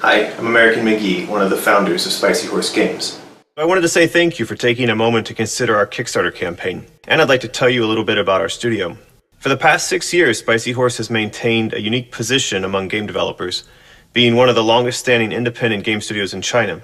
Hi, I'm American McGee, one of the founders of Spicy Horse Games. I wanted to say thank you for taking a moment to consider our Kickstarter campaign, and I'd like to tell you a little bit about our studio. For the past 6 years, Spicy Horse has maintained a unique position among game developers, being one of the longest-standing independent game studios in China.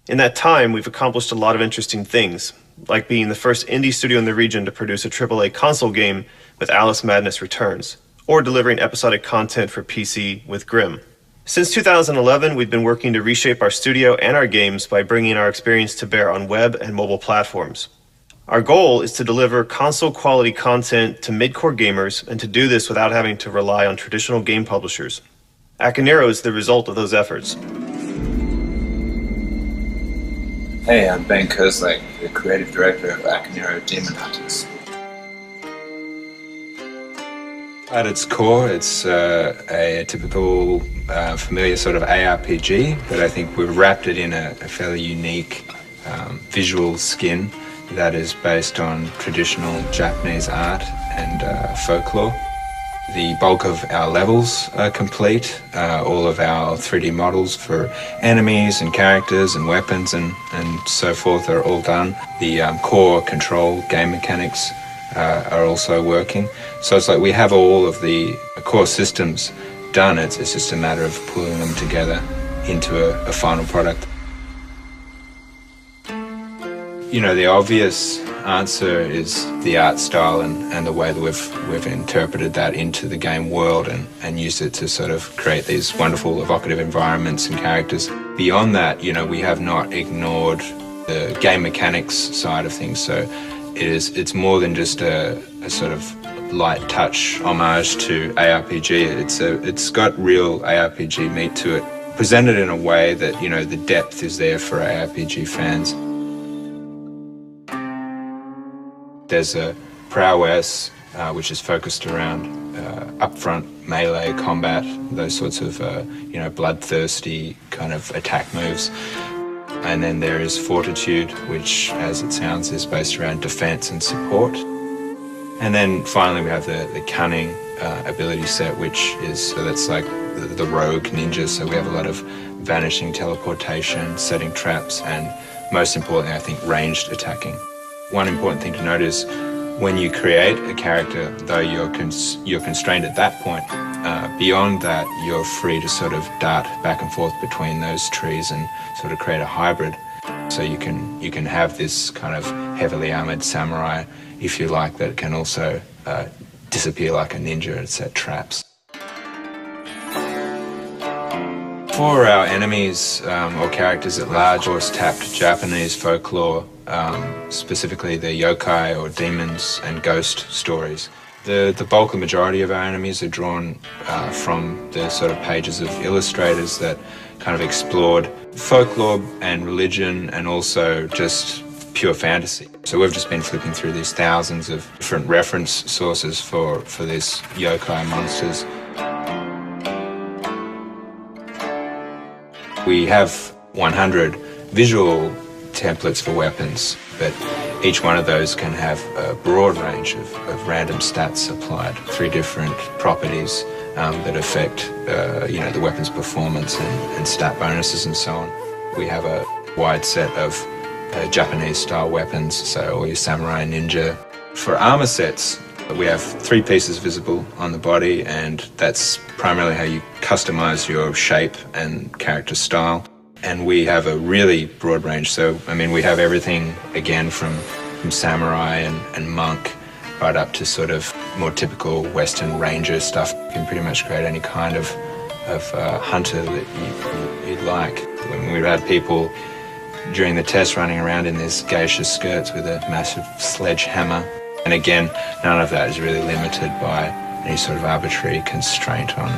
In that time, we've accomplished a lot of interesting things, like being the first indie studio in the region to produce a AAA console game with Alice Madness Returns, or delivering episodic content for PC with Grimm. Since 2011, we've been working to reshape our studio and our games by bringing our experience to bear on web and mobile platforms. Our goal is to deliver console-quality content to mid-core gamers and to do this without having to rely on traditional game publishers. Akaneiro is the result of those efforts. Hey, I'm Ben Kerslake, the creative director of Akaneiro Demon Hunters. At its core, it's a typical familiar sort of ARPG, but I think we've wrapped it in a fairly unique visual skin that is based on traditional Japanese art and folklore. The bulk of our levels are complete. All of our 3D models for enemies and characters and weapons and so forth are all done. The core control game mechanics are also working. So it's like we have all of the core systems done. It's just a matter of pulling them together into a final product. You know, the obvious answer is the art style and the way that we've interpreted that into the game world and used it to sort of create these wonderful evocative environments and characters. Beyond that, you know, we have not ignored the game mechanics side of things. So it's more than just a sort of light touch homage to ARPG. It's got real ARPG meat to it, presented in a way that, you know, the depth is there for ARPG fans. There's a prowess which is focused around upfront melee combat, those sorts of you know, bloodthirsty kind of attack moves. And then there is fortitude, which, as it sounds, is based around defense and support. And then finally we have the cunning ability set, which is, so that's like the rogue ninja. So we have a lot of vanishing, teleportation, setting traps, and most importantly, I think, ranged attacking. One important thing to note is when you create a character, though you're constrained at that point, beyond that, you're free to sort of dart back and forth between those trees and sort of create a hybrid. So you can have this kind of heavily armored samurai, if you like, that can also disappear like a ninja and set traps. For our enemies or characters at large, of course, tapped Japanese folklore, specifically the yokai or demons and ghost stories. The bulk, the majority of our enemies are drawn from the sort of pages of illustrators that kind of explored folklore and religion and also just pure fantasy. So we've just been flipping through these thousands of different reference sources for these yokai monsters. We have 100 visual templates for weapons, but each one of those can have a broad range of random stats applied, 3 different properties that affect you know, the weapon's performance and stat bonuses and so on. We have a wide set of Japanese-style weapons, so all your samurai and ninja. For armor sets, we have 3 pieces visible on the body, and that's primarily how you customize your shape and character style. And we have a really broad range, so I mean, we have everything again from samurai and monk right up to sort of more typical Western ranger stuff. You can pretty much create any kind of hunter that you'd like. When we've had people during the test running around in these geisha skirts with a massive sledgehammer. And again, none of that is really limited by any sort of arbitrary constraint on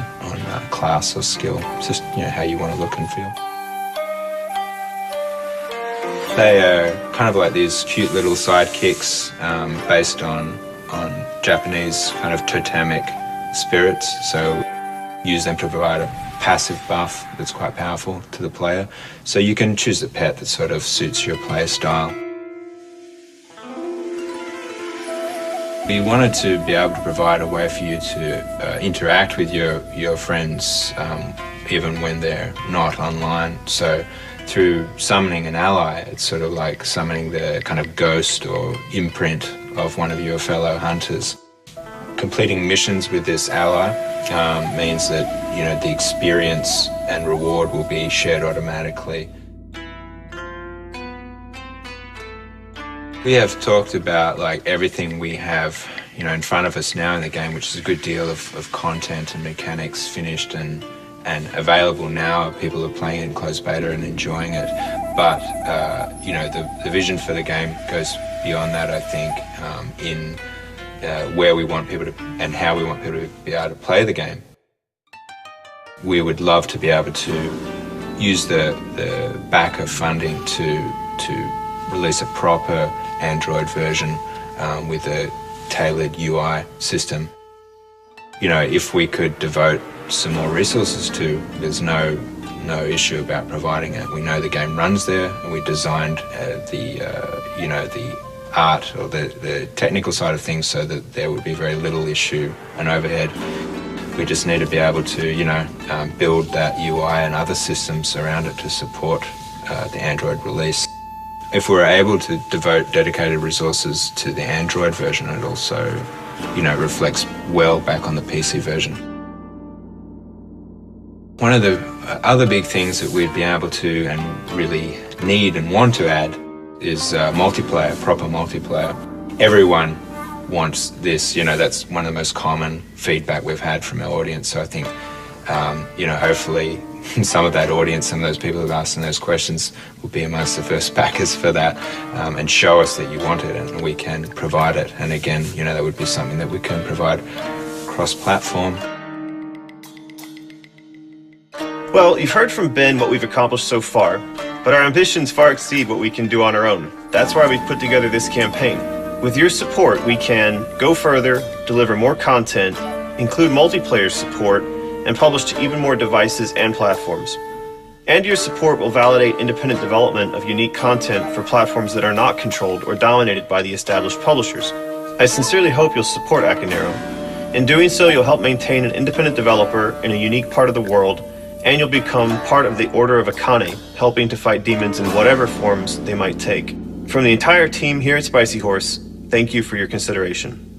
class or skill. It's just, you know, how you want to look and feel. They are kind of like these cute little sidekicks based on Japanese kind of totemic spirits. So use them to provide a passive buff that's quite powerful to the player. So you can choose a pet that sort of suits your play style. We wanted to be able to provide a way for you to interact with your friends even when they're not online. So through summoning an ally, it's sort of like summoning the kind of ghost or imprint of one of your fellow hunters. Completing missions with this ally means that, you know, the experience and reward will be shared automatically. We have talked about like everything we have, you know, in front of us now in the game, which is a good deal of content and mechanics finished and available now. People are playing it in closed beta and enjoying it. But, you know, the vision for the game goes beyond that, I think, in where we want people to and how we want people to be able to play the game. We would love to be able to use the back of funding to release a proper Android version with a tailored UI system. You know, if we could devote some more resources to, there's no issue about providing it. We know the game runs there, and we designed you know, the art or the technical side of things so that there would be very little issue and overhead. We just need to be able to, you know, build that UI and other systems around it to support the Android release. If we're able to devote dedicated resources to the Android version, it also, you know, reflects well back on the PC version. One of the other big things that we'd be able to and really need and want to add is multiplayer, proper multiplayer. Everyone wants this, you know, that's one of the most common feedback we've had from our audience. So I think, you know, hopefully some of that audience, some of those people who've asked those questions will be amongst the first backers for that, and show us that you want it and we can provide it. And again, you know, that would be something that we can provide cross-platform. Well, you've heard from Ben what we've accomplished so far, but our ambitions far exceed what we can do on our own. That's why we've put together this campaign. With your support, we can go further, deliver more content, include multiplayer support, and publish to even more devices and platforms. And your support will validate independent development of unique content for platforms that are not controlled or dominated by the established publishers. I sincerely hope you'll support Akaneiro. In doing so, you'll help maintain an independent developer in a unique part of the world, and you'll become part of the Order of Akaneiro, helping to fight demons in whatever forms they might take. From the entire team here at Spicy Horse, thank you for your consideration.